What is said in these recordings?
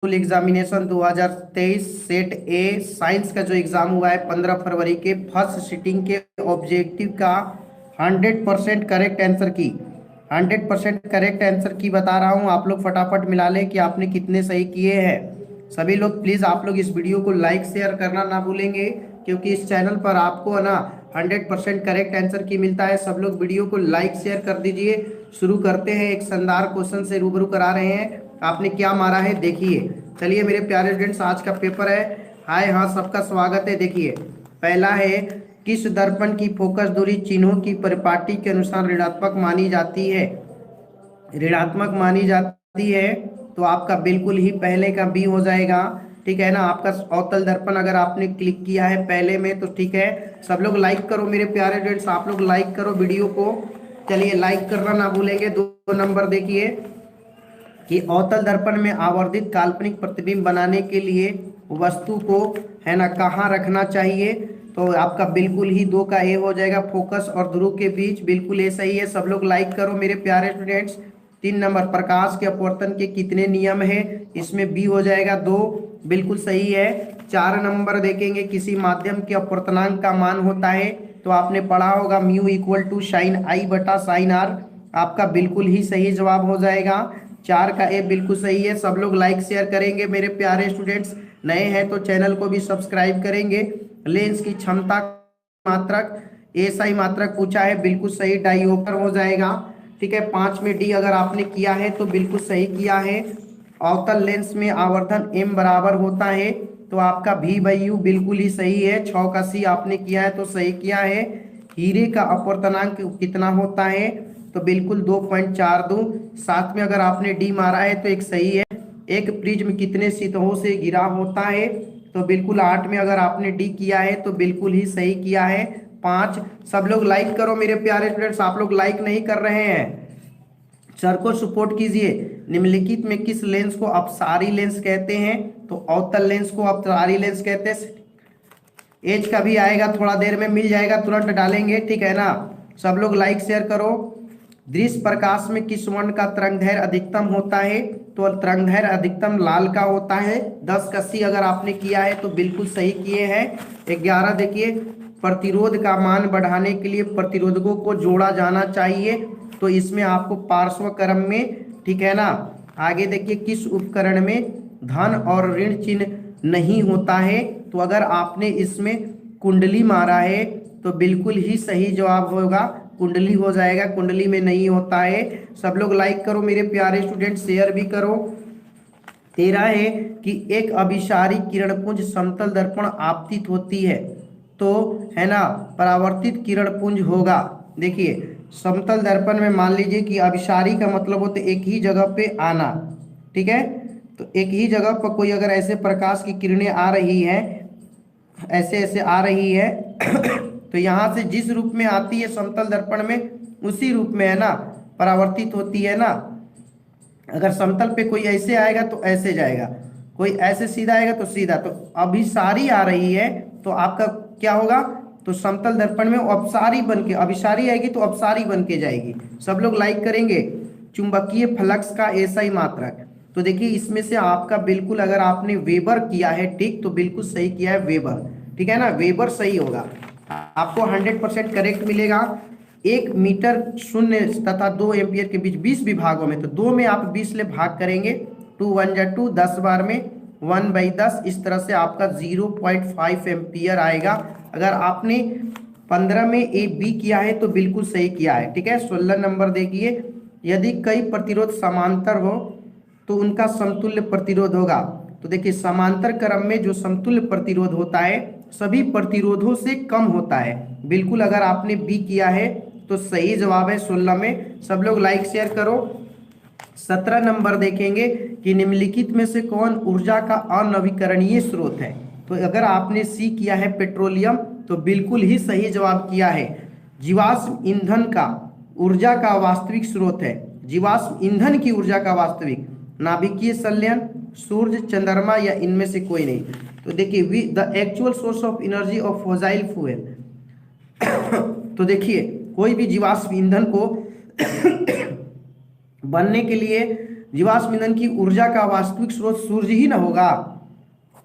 School examination 2023 set ए science का जो exam हुआ है 15 फरवरी के फर्स्ट सिटिंग के ऑब्जेक्टिव का 100% करेक्ट आंसर की 100% करेक्ट आंसर की बता रहा हूं। आप लोग फटाफट मिला लें कि आपने कितने सही किए हैं। सभी लोग प्लीज आप लोग इस वीडियो को लाइक शेयर करना ना भूलेंगे, क्योंकि इस चैनल पर आपको है ना 100% करेक्ट आंसर की मिलता है। सब लोग वीडियो को लाइक शेयर कर दीजिए। शुरू करते हैं, एक शानदार क्वेश्चन से रूबरू करा रहे हैं। आपने क्या मारा है देखिए। चलिए मेरे प्यारे स्टूडेंट्स, आज का पेपर है। हाय हाँ, सबका स्वागत है। देखिए पहला है, किस दर्पण की फोकस दूरी चिन्हों की परिपाटी के अनुसार ऋणात्मक मानी जाती है? ऋणात्मक मानी जाती है तो आपका बिल्कुल ही पहले का बी हो जाएगा। ठीक है ना। आपका अवतल दर्पण अगर आपने क्लिक किया है पहले में तो ठीक है। सब लोग लाइक करो मेरे प्यारे स्टूडेंट्स, आप लोग लाइक करो वीडियो को। चलिए लाइक करना ना भूलेंगे। दो नंबर देखिए कि अवतल दर्पण में आवर्धित काल्पनिक प्रतिबिंब बनाने के लिए वस्तु को है ना कहाँ रखना चाहिए? तो आपका बिल्कुल ही दो का ए हो जाएगा, फोकस और ध्रुव के बीच। बिल्कुल ये सही है। सब लोग लाइक करो मेरे प्यारे स्टूडेंट्स। 3 नंबर, प्रकाश के अपवर्तन के कितने नियम है? इसमें बी हो जाएगा 2। बिल्कुल सही है। 4 नंबर देखेंगे, किसी माध्यम के अपवर्तनांक का मान होता है तो आपने पढ़ा होगा म्यू इक्वल टू साइन आई बटा साइन आर। आपका बिल्कुल ही सही जवाब हो जाएगा। 4 का ए बिल्कुल सही है। सब लोग लाइक शेयर करेंगे मेरे प्यारे स्टूडेंट्स। नए हैं तो चैनल को भी सब्सक्राइब करेंगे। लेंस की क्षमता मात्रक, एसआई मात्रक पूछा है, बिल्कुल सही, डाईओपर हो जाएगा। ठीक है। 5 में डी अगर आपने किया है तो बिल्कुल सही किया है। अवतल लेंस में आवर्धन एम बराबर होता है तो आपका भी बाई यू बिल्कुल ही सही है। 6 का सी आपने किया है तो सही किया है। हीरे का अपवर्तनांक कितना होता है? तो बिल्कुल 2.42। साथ में अगर आपने डी मारा है तो एक सही है। एक प्रिज्म कितने सतहों से घिरा होता है? तो बिल्कुल 8 में अगर आपने डी किया है तो बिल्कुल ही सही किया है। 5। सब लोग लाइक करो मेरे प्यारे स्टूडेंट्स, आप लोग लाइक नहीं कर रहे हैं। सर को सपोर्ट कीजिए। निम्नलिखित में किस लेंस को अपसारी लेंस कहते हैं? तो अवतल लेंस को अपसारी लेंस कहते हैं। एज का भी आएगा, थोड़ा देर में मिल जाएगा, तुरंत डालेंगे। ठीक है ना। सब लोग लाइक शेयर करो। दृश्य प्रकाश में किस वर्ण का तरंगदैर्घ्य अधिकतम होता है? तो तरंगदैर्घ्य अधिकतम लाल का होता है। 10 का सी अगर आपने किया है तो बिल्कुल सही किए हैं। 11 देखिए, प्रतिरोध का मान बढ़ाने के लिए प्रतिरोधकों को जोड़ा जाना चाहिए तो इसमें आपको पार्श्व क्रम में, ठीक है ना। आगे देखिए, किस उपकरण में धन और ऋण चिन्ह नहीं होता है? तो अगर आपने इसमें कुंडली मारा है तो बिल्कुल ही सही जवाब होगा, कुंडली हो जाएगा। कुंडली में नहीं होता है। सब लोग लाइक करो मेरे प्यारे स्टूडेंट, शेयर भी करो। 13 है कि एक अभिसारी किरणपुंज समतल दर्पण आपतित होती है तो है ना परावर्तित किरणपुंज होगा। देखिए समतल दर्पण में मान लीजिए कि अभिसारी का मतलब होता है एक ही जगह पे आना। ठीक है। तो एक ही जगह पर कोई अगर ऐसे प्रकाश की किरणें आ रही है, ऐसे ऐसे आ रही है तो यहाँ से जिस रूप में आती है समतल दर्पण में उसी रूप में है ना परावर्तित होती है ना। अगर समतल पे कोई ऐसे आएगा तो ऐसे जाएगा, कोई ऐसे सीधा आएगा तो सीधा। तो अभिसारी आ रही है तो आपका क्या होगा? तो समतल दर्पण में अपसारी बन के, अभिसारी आएगी तो अपसारी बन के जाएगी। सब लोग लाइक करेंगे। चुंबकीय फ्लक्स का एसआई मात्रक, तो देखिए इसमें से आपका बिल्कुल अगर आपने वेबर किया है ठीक तो बिल्कुल सही किया है वेबर। ठीक है ना, वेबर सही होगा। आपको 100% करेक्ट मिलेगा। 1 मीटर शून्य तथा 2 एम्पियर के बीच 20 विभागों में, तो 2 में आप 20 ले भाग करेंगे। 2 1 जा 2, 10 बार में 1/10, इस तरह से आपका 0.5 एम्पियर आएगा। अगर आपने 15 में ए बी किया है तो बिल्कुल सही किया है। ठीक है। 16 नंबर देखिए, यदि कई प्रतिरोध समांतर हो तो उनका समतुल्य प्रतिरोध होगा। तो देखिए समांतर क्रम में जो समतुल्य प्रतिरोध होता है सभी प्रतिरोधों से कम होता है। बिल्कुल अगर आपने बी किया है तो सही जवाब है 16 में। सब लोग लाइक शेयर करो। 17 नंबर देखेंगे कि निम्नलिखित में से कौन ऊर्जा का अनवीकरणीय स्रोत है? तो अगर आपने सी किया है पेट्रोलियम तो बिल्कुल ही सही जवाब किया है। जीवाश्म ईंधन का ऊर्जा का वास्तविक स्रोत है। जीवाश्म ईंधन की ऊर्जा का वास्तविक, नाभिकीय संलयन, सूर्य, चंद्रमा या इनमें से कोई नहीं। तो देखिए the actual source of energy of fossil fuel तो देखिए कोई भी जीवाश्म ईंधन को बनने के लिए जीवाश्म ईंधन की ऊर्जा का वास्तविक स्रोत सूर्य ही ना होगा,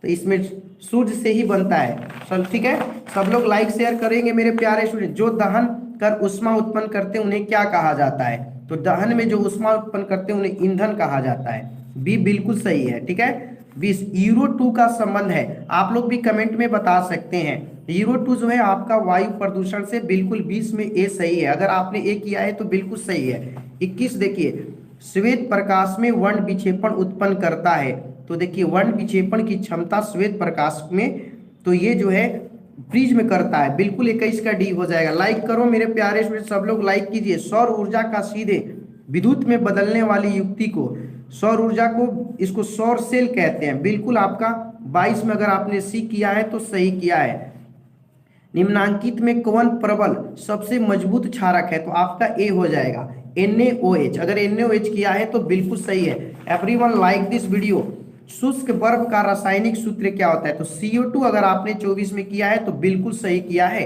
तो इसमें सूर्य से ही बनता है। चल ठीक है, सब लोग लाइक शेयर करेंगे मेरे प्यारे स्टूडेंट। जो दहन कर ऊष्मा उत्पन्न करते हैं उन्हें क्या कहा जाता है? तो दहन में जो ऊष्मा उत्पन्न करते हैं उन्हें ईंधन कहा जाता है। बी बिल्कुल सही है। ठीक है, 20 यूरो 2 का संबंध है, आप लोग भी कमेंट में बता सकते हैं। यूरो 2 जो है आपका वायु प्रदूषण से बिल्कुल 20 में ए सही है। अगर आपने ए किया है तो बिल्कुल सही है। 21 देखिए, श्वेत प्रकाश में वर्ण विक्षेपण उत्पन्न करता है। तो देखिए वर्ण विक्षेपण की क्षमता श्वेत प्रकाश में, तो ये जो है प्रिज्म करता है। बिल्कुल 21 का डी हो जाएगा। लाइक करो मेरे प्यारे स्टूडेंट, सब लोग लाइक कीजिए। सौर ऊर्जा का सीधे विद्युत में बदलने वाली युक्ति को, सौर ऊर्जा को, इसको सौर सेल कहते हैं। बिल्कुल आपका 22 में अगर आपने सी किया है तो सही किया है। निम्नांकित में कौन प्रबल सबसे मजबूत क्षारक है? तो आपका ए हो जाएगा NaOH। अगर NaOH किया है तो बिल्कुल सही है। Everyone like this video. शुष्क बर्फ का रासायनिक सूत्र क्या होता है? तो CO2 अगर आपने 24 में किया है तो बिल्कुल सही किया है।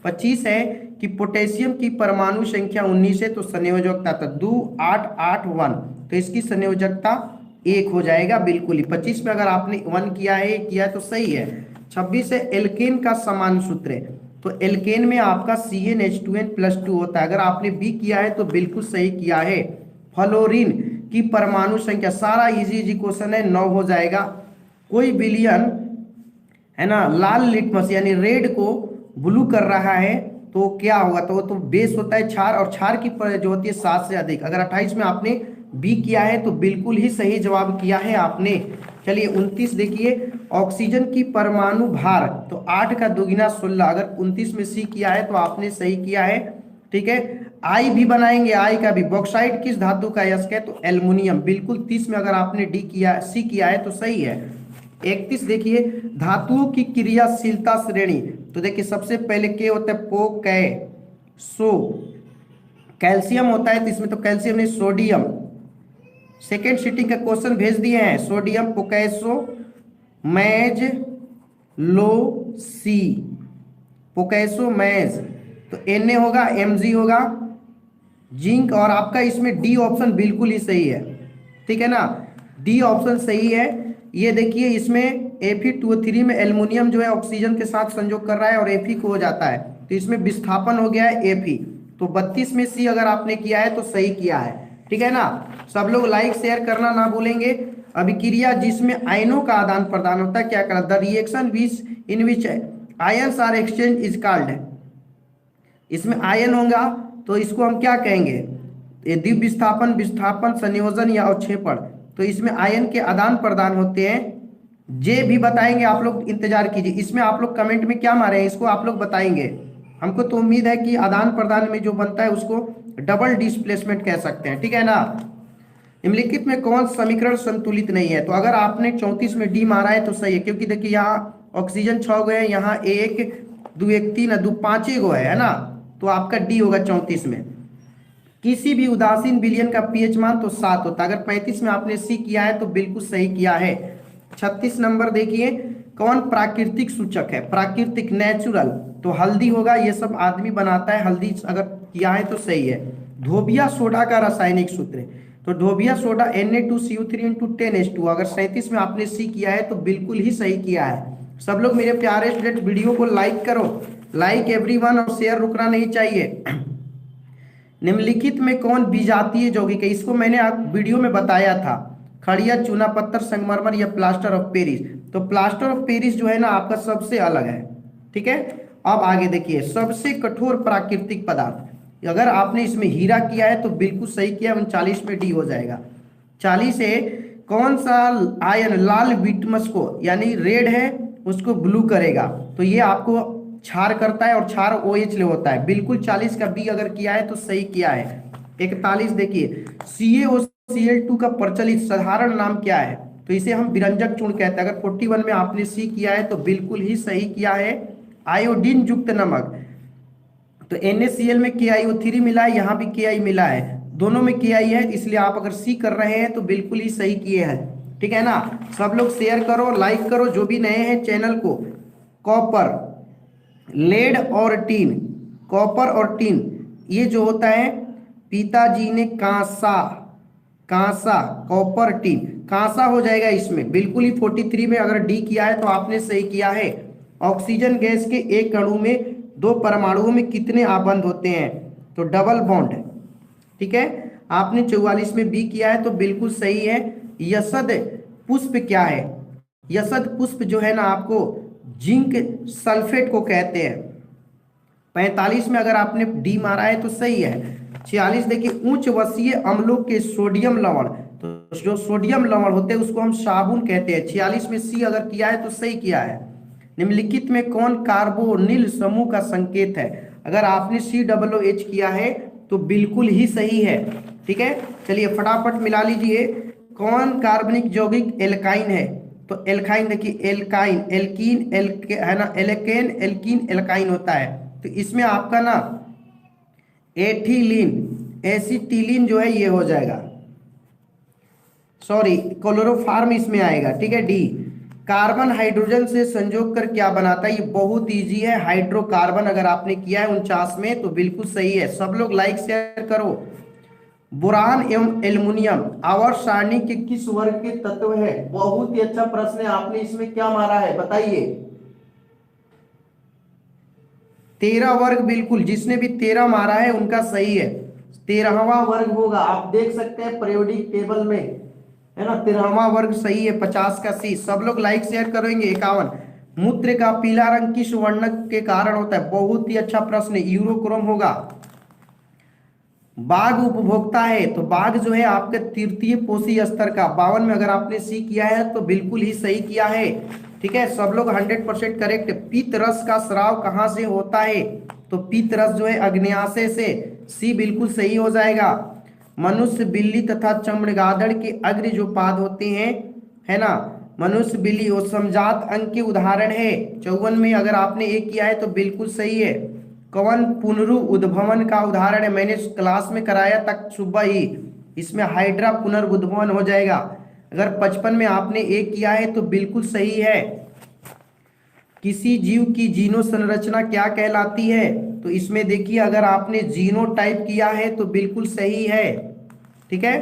25 है कि पोटेशियम की परमाणु संख्या 19 है, तो संयोजकता तो 2 8 8 1, तो इसकी संयोजकता 1 हो जाएगा। बिल्कुल ही 25 में अगर आपने 1 किया है तो सही है। 26 है एल्केन का समान सूत्र है, तो एल्केन में आपका CnH2n+2 होता है। अगर आपने बी किया है तो बिल्कुल सही किया है। फ्लोरीन की परमाणु संख्या, सारा इजी क्वेश्चन है, 9 हो जाएगा। कोई विलियन है ना लाल लिटमस यानी रेड को ब्लू कर रहा है तो क्या होगा? तो वो तो बेस होता है क्षार, और क्षार की जो होती है 7 से अधिक। अगर 28 में आपने बी किया है तो बिल्कुल ही सही जवाब किया है आपने। चलिए 29 देखिए, ऑक्सीजन की परमाणु भार, तो 8 का दुगुना 16। अगर 29 में सी किया है तो आपने सही किया है। ठीक है, आई भी बनाएंगे, आई का भी। बॉक्साइट किस धातु का यस्क है? तो एल्युमिनियम। बिल्कुल 30 में अगर आपने डी किया, सी किया है तो सही है। 31 देखिए, धातुओं की क्रियाशीलता श्रेणी, तो देखिए सबसे पहले के होता है पो कै सो, कैल्शियम होता है, तो इसमें तो कैल्शियम नहीं सोडियम। सेकेंड सीटिंग का क्वेश्चन भेज दिए हैं, सोडियम पोकैसो मैज लो सी, पोकैसो मैज, तो Na होगा, Mg होगा, जिंक, और आपका इसमें डी ऑप्शन बिल्कुल ही सही है। ठीक है ना, डी ऑप्शन सही है। ये देखिए इसमें Fe2O3 में एल्युमिनियम जो है ऑक्सीजन के साथ संयोग कर रहा है और Fe को हो जाता है, तो इसमें विस्थापन हो गया है Fe। तो 32 में सी अगर आपने किया है तो सही किया है। ठीक है ना, सब लोग लाइक शेयर करना ना भूलेंगे। अभिक्रिया जिसमें आयनों का आदान प्रदान होता है क्या कहलाता है? The reaction which in which ions are exchange is called. इसमें आयन होगा तो इसको हम क्या कहेंगे? द्वितीय विस्थापन, विस्थापन, संयोजन या अवक्षेपण। तो इसमें आयन के आदान प्रदान होते हैं। जे भी बताएंगे, आप लोग इंतजार कीजिए। इसमें आप लोग कमेंट में क्या मारे हैं इसको आप लोग बताएंगे। हमको तो उम्मीद है कि आदान प्रदान में जो बनता है उसको डबल डिस्प्लेसमेंट कह सकते हैं। ठीक है ना, निम्नलिखित में कौन समीकरण संतुलित नहीं है? तो अगर आपने 34 में डी मारा है तो सही है, क्योंकि देखिए यहाँ ऑक्सीजन 6 गो है, यहाँ 1 2 1 3 2 5 गो है ना, तो आपका डी होगा 34 में। किसी भी उदासीन विलयन का पीएच मान तो 7 होता है। अगर 35 में आपने सी किया है तो बिल्कुल सही किया है। 36 नंबर देखिए, कौन प्राकृतिक सूचक है? प्राकृतिक नेचुरल, तो हल्दी होगा, ये सब आदमी बनाता है, हल्दी अगर किया है तो सही है। धोबिया सोडा का रासायनिक सूत्र है, तो धोबिया सोडा Na2CO3 × 10H2। अगर 37 में आपने सी किया है तो बिल्कुल ही सही किया है। सब लोग मेरे प्यारे स्टूडेंट वीडियो को लाइक करो, लाइक एवरीवन, और शेयर रुकना नहीं चाहिए। निम्नलिखित में कौन विजातीय यौगिक है? इसको मैंने आप वीडियो में बताया था, खड़िया, चूना पत्थर, संगमरमर या प्लास्टर ऑफ पेरिस। तो प्लास्टर ऑफ पेरिस जो है ना आपका सबसे अलग है। ठीक है, अब आगे देखिए, सबसे कठोर प्राकृतिक पदार्थ, अगर आपने इसमें हीरा किया है तो बिल्कुल सही किया, 39 में डी हो जाएगा। 40 है, कौन सा आयन लाल विटमस को यानी रेड है उसको ब्लू करेगा? तो ये आपको क्षार करता है और क्षार OH ले होता है। बिल्कुल 40 का बी अगर किया है तो सही किया है। 41 देखिए, CaOCl2 का प्रचलित साधारण नाम क्या है? तो इसे हम विरंजक चूर्ण कहते हैं। अगर 41 में आपने सी किया है तो बिल्कुल ही सही किया है। आयोडीन युक्त नमक, तो NaCl में KiO3 मिला है, यहाँ भी Ki मिला है, दोनों में Ki है, इसलिए आप अगर सी कर रहे हैं तो बिल्कुल ही सही किए हैं। ठीक है ना, सब लोग शेयर करो, लाइक करो, जो भी नए हैं चैनल को। कॉपर, लेड और टीन, कॉपर और टीन, ये जो होता है पिताजी ने कांसा, कॉपर, टीन। कांसा हो जाएगा इसमें, बिल्कुल ही 43 में अगर डी किया है तो आपने सही किया है। ऑक्सीजन गैस के एक अणु में 2 परमाणुओं में कितने आबंध होते हैं? तो डबल बॉन्ड। ठीक है, आपने 44 में बी किया है तो बिल्कुल सही है। यसद पुष्प क्या है? यसद पुष्प जो है ना आपको जिंक सल्फेट को कहते हैं। 45 में अगर आपने डी मारा है तो सही है। 46 देखिए, उच्च वसीय अम्लों के सोडियम लवण, तो जो सोडियम लवण होते हैं उसको हम साबुन कहते हैं। 46 में सी अगर किया है तो सही किया है। निम्नलिखित में कौन कार्बोनिल समूह का संकेत है? अगर आपने COOH किया है तो बिल्कुल ही सही है। ठीक है, चलिए फटाफट मिला लीजिए। कौन कार्बनिक यौगिक एल्काइन है? तो एल्काइन देखिए, एल्काइन, एल्कीन, है ना, एल्केन, एल्कीन, एल्काइन होता है। तो इसमें आपका ना एथिलीन, एसिटिलीन जो है ये हो जाएगा, सॉरी क्लोरोफॉर्म इसमें आएगा। ठीक है, डी। कार्बन हाइड्रोजन से संजोग कर क्या बनाता है? ये बहुत इजी है, हाइड्रोकार्बन। अगर आपने किया है 49 में तो बिल्कुल सही है। सब लोग लाइक शेयर करो। बोरान एवं एल्युमिनियम आवर्त सारणी के किस वर्ग के तत्व है? बहुत ही अच्छा प्रश्न है। आपने इसमें क्या मारा है बताइए? 13 वर्ग, बिल्कुल। जिसने भी 13 मारा है उनका सही है। 13वां वर्ग होगा, आप देख सकते हैं पीरियोडिक टेबल में, है ना, 13वां वर्ग सही है। 50 का सी। सब लोग लाइक शेयर करेंगे। 51, मूत्र का पीला रंग किस वर्णक के कारण होता है? बहुत ही अच्छा प्रश्न है, यूरोक्रोम होगा। बाघ उपभोक्ता है, तो बाघ जो है आपके तृतीय पोषी स्तर का। 52 में अगर आपने सी किया है तो बिल्कुल ही सही किया है। ठीक है, सब लोग 100% करेक्ट। पीत रस का स्राव कहाँ से होता है? तो पीत रस जो है अग्न्याशय से। सी बिल्कुल सही हो जाएगा। मनुष्य, बिल्ली तथा चमगादड़ के अग्र जो पाद होते हैं, है ना, मनुष्य, बिल्ली, वो समजात अंग के उदाहरण है। 54 में अगर आपने एक किया है तो बिल्कुल सही है। कवन पुनरुद्भवन का उदाहरण है? मैंने क्लास में कराया तक सुबह ही। इसमें हाइड्रा पुनर्उद्भवन हो जाएगा। अगर 55 में आपने एक किया है तो बिल्कुल सही है। किसी जीव की जीनो संरचना क्या कहलाती है? तो इसमें देखिए, अगर आपने जीनोटाइप किया है तो बिल्कुल सही है। ठीक है,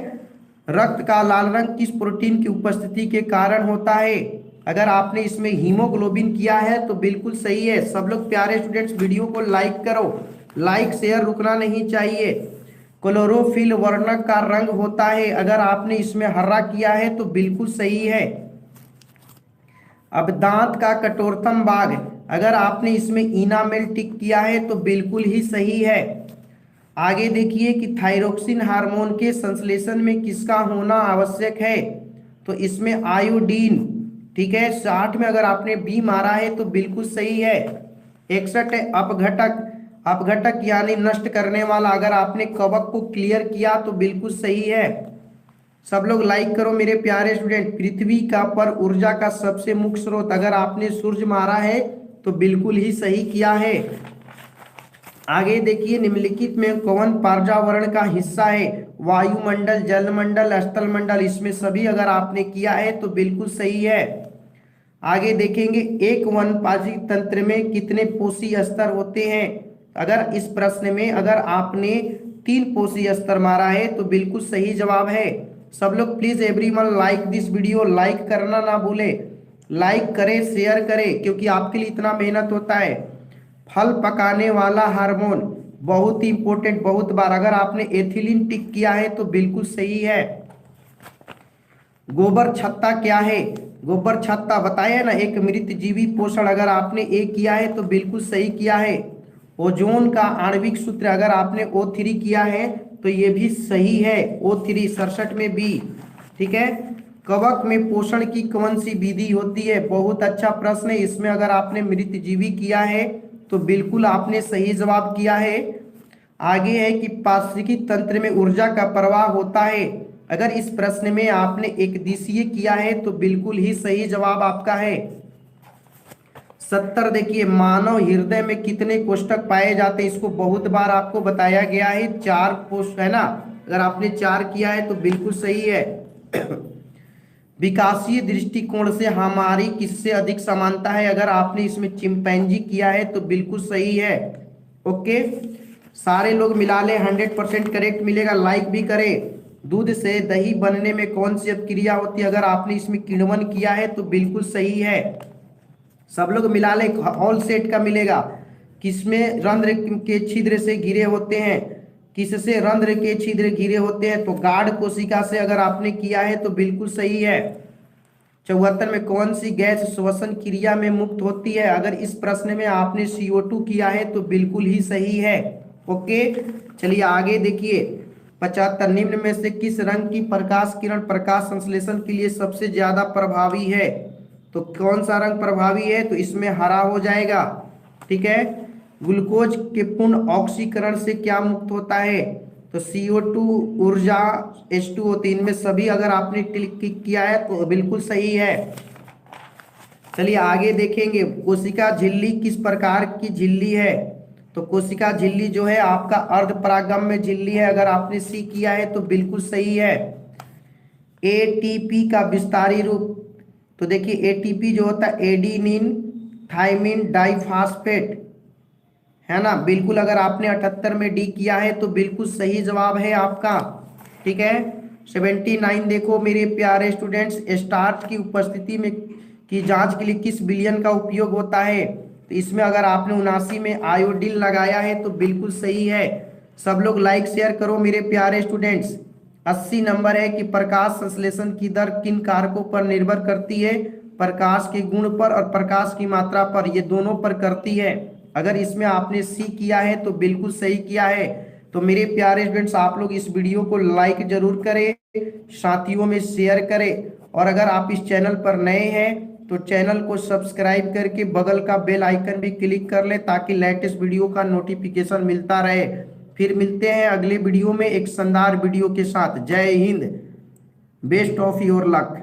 रक्त का लाल रंग किस प्रोटीन की उपस्थिति के कारण होता है? अगर आपने इसमें हीमोग्लोबिन किया है तो बिल्कुल सही है। सब लोग प्यारे स्टूडेंट्स वीडियो को लाइक करो, लाइक शेयर रुकना नहीं चाहिए। क्लोरोफिल वर्णक का रंग होता है, अगर आपने इसमें हरा किया है तो बिल्कुल सही है। अब दांत का कठोरतम भाग, अगर आपने इसमें इनामेल टिक किया है तो बिल्कुल ही सही है। आगे देखिए कि थायरोक्सिन हार्मोन के संश्लेषण में किसका होना आवश्यक है? तो इसमें आयोडीन। ठीक है, 60 में अगर आपने बी मारा है तो बिल्कुल सही है। 61 है अपघटक, अपघटक यानी नष्ट करने वाला। अगर आपने कवक को क्लियर किया तो बिल्कुल सही है। सब लोग लाइक करो मेरे प्यारे स्टूडेंट। पृथ्वी का पर ऊर्जा का सबसे मुख्य स्रोत, अगर आपने सूर्य मारा है तो बिल्कुल ही सही किया है। आगे देखिए, निम्नलिखित में कौन पर्यावरण का हिस्सा है? वायुमंडल, जलमंडल, स्थलमंडल। इसमें सभी अगर आपने किया है तो बिल्कुल सही है। आगे देखेंगे, एक वनस्पति तंत्र में कितने पोषी स्तर होते हैं? अगर इस प्रश्न में अगर आपने 3 पोषी स्तर मारा है तो बिल्कुल सही जवाब है। सब लोग please everyone like this video, like करना ना भूले। लाइक करें, शेयर करें, क्योंकि आपके लिए इतना मेहनत होता है। फल पकाने वाला हार्मोन, बहुत ही इंपॉर्टेंट, बहुत बार अगर आपने एथिलीन टिक किया है तो बिल्कुल सही है। गोबर छत्ता क्या है? गोबर छत्ता बताया ना, एक मृत जीवी पोषण। अगर आपने एक किया है तो बिल्कुल सही किया है। ओजोन का आणविक सूत्र, अगर आपने O3 किया है तो ये भी सही है। O3 67 में बी। ठीक है, कवक में पोषण की कौन सी विधि होती है? बहुत अच्छा प्रश्न है। इसमें अगर आपने मृत जीवी किया है तो बिल्कुल आपने सही जवाब किया है। आगे है कि पारिस्थितिकी तंत्र में ऊर्जा का प्रवाह होता है। अगर इस प्रश्न में आपने एक दिशीय किया है तो बिल्कुल ही सही जवाब आपका है। 70 देखिए, मानव हृदय में कितने कोष्ठक पाए जाते हैं? इसको बहुत बार आपको बताया गया है, 4 कोष्ठ, है ना। अगर आपने 4 किया है तो बिल्कुल सही है। विकासीय दृष्टिकोण से हमारी किससे अधिक समानता है? अगर आपने इसमें चिंपैंजी किया है तो बिल्कुल सही है। ओके, सारे लोग मिला ले, 100% करेक्ट मिलेगा। लाइक भी करें। दूध से दही बनने में कौन सी अपक्रिया होती है? अगर आपने इसमें किण्वन किया है तो बिल्कुल सही है। सब लोग मिला ले, ऑल सेट का मिलेगा। किसमें रंध्र के छिद्र से घिरे होते हैं? किससे रंध्र के छिद्र घिरे होते हैं? तो गाढ़ कोशिका से अगर आपने किया है तो बिल्कुल सही है। 74 में कौन सी गैस श्वसन क्रिया में मुक्त होती है? अगर इस प्रश्न में आपने CO2 किया है तो बिल्कुल ही सही है। ओके, चलिए आगे देखिए। 75 निम्न में से किस रंग की प्रकाश किरण प्रकाश संश्लेषण के लिए सबसे ज्यादा प्रभावी है? तो कौन सा रंग प्रभावी है? तो इसमें हरा हो जाएगा। ठीक है। ग्लूकोज के पूर्ण ऑक्सीकरण से क्या मुक्त होता है? तो CO2, ऊर्जा, H2O, इनमें सभी अगर आपने क्लिक किया है तो बिल्कुल सही है। चलिए आगे देखेंगे। कोशिका झिल्ली किस प्रकार की झिल्ली है? तो कोशिका झिल्ली जो है आपका अर्ध परागम्य झिल्ली है। अगर आपने सी किया है तो बिल्कुल सही है। ATP का विस्तारी रूप, तो देखिए ATP जो होता है एडिनिन थाइमिन डाइफास्फेट, है ना? बिल्कुल, अगर आपने 78 में डी किया है तो बिल्कुल सही जवाब है आपका। ठीक है। 79 देखो मेरे प्यारे स्टूडेंट्स, स्टार्च की उपस्थिति में की जांच के लिए किस विलयन का उपयोग होता है? तो इसमें अगर आपने 79 में आयोडीन लगाया है तो बिल्कुल सही है। सब लोग लाइक शेयर करो मेरे प्यारे स्टूडेंट्स। 80 नंबर है कि प्रकाश संश्लेषण की दर किन कारकों पर निर्भर करती है? प्रकाश के गुण पर और प्रकाश की मात्रा पर, ये दोनों पर करती है। अगर इसमें आपने सी किया है तो बिल्कुल सही किया है। तो मेरे प्यारे स्टूडेंट्स, आप लोग इस वीडियो को लाइक जरूर करें, साथियों में शेयर करें, और अगर आप इस चैनल पर नए हैं तो चैनल को सब्सक्राइब करके बगल का बेल आइकन भी क्लिक कर लें ताकि लेटेस्ट वीडियो का नोटिफिकेशन मिलता रहे। फिर मिलते हैं अगले वीडियो में एक शानदार वीडियो के साथ। जय Hind, best of your luck.